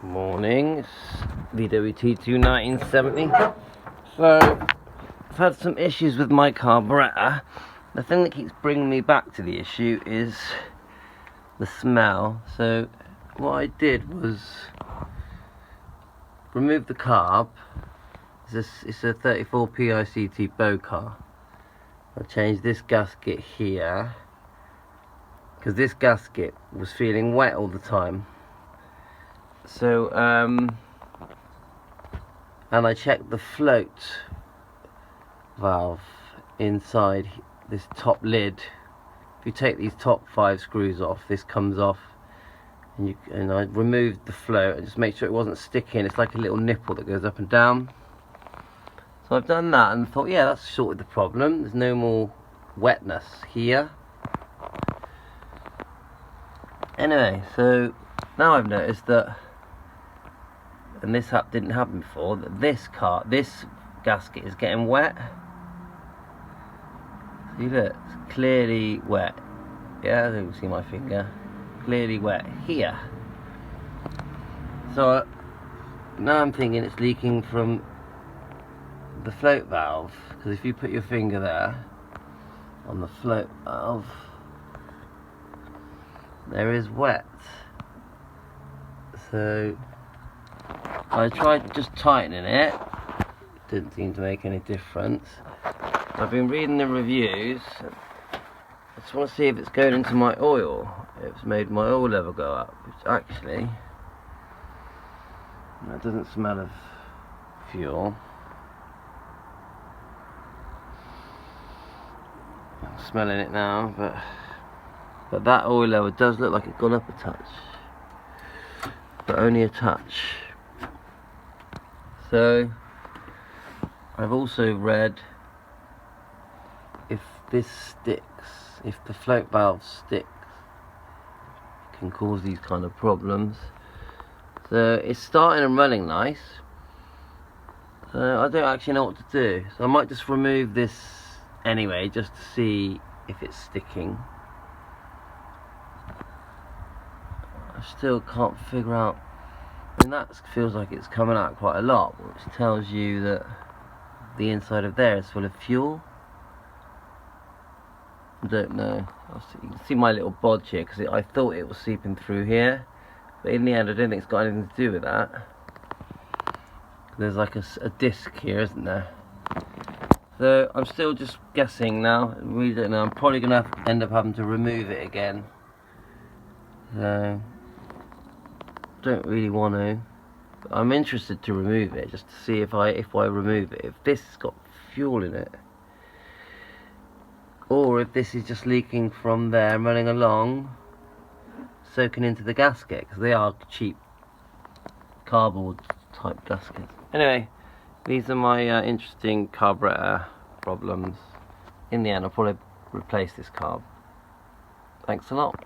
Morning, it's VWT2 1970. So, I've had some issues with my carburettor. The thing that keeps bringing me back to the issue is the smell. So, what I did was remove the carb. It's a 34 pict bocar. I changed this gasket here because this gasket was feeling wet all the time. So, and I checked the float valve inside this top lid. If you take these top 5 screws off, this comes off, and I removed the float and just made sure it wasn't sticking. It's like a little nipple that goes up and down. So I've done that and thought, yeah, that's sorted the problem. There's no more wetness here. Anyway, so now I've noticed that, and this didn't happen before, that this gasket is getting wet. See, look, it's clearly wet. Yeah, you can see my finger. Clearly wet here. So now I'm thinking it's leaking from the float valve, because if you put your finger there on the float valve, there is wet. So I tried just tightening it, didn't seem to make any difference. I've been reading the reviews. I just want to see if it's going into my oil. It's made my oil level go up, which actually, that doesn't smell of fuel. I'm smelling it now, but that oil level does look like it's gone up a touch, but only a touch. So I've also read if this sticks, if the float valve sticks, it can cause these kind of problems. So it's starting and running nice. So I don't actually know what to do. So I might just remove this anyway, just to see if it's sticking. I still can't figure out. I mean, that feels like it's coming out quite a lot, which tells you that the inside of there is full of fuel. I don't know. You can see my little bodge here, because I thought it was seeping through here, but in the end I don't think it's got anything to do with that. There's like a disc here, isn't there? So I'm still just guessing now. I really don't know. I'm probably going to end up having to remove it again. So don't really want to. But I'm interested to remove it, just to see if I remove it, if this has got fuel in it, or if this is just leaking from there, running along, soaking into the gasket, because they are cheap cardboard type gaskets. Anyway, these are my interesting carburetor problems. In the end, I'll probably replace this carb. Thanks a lot.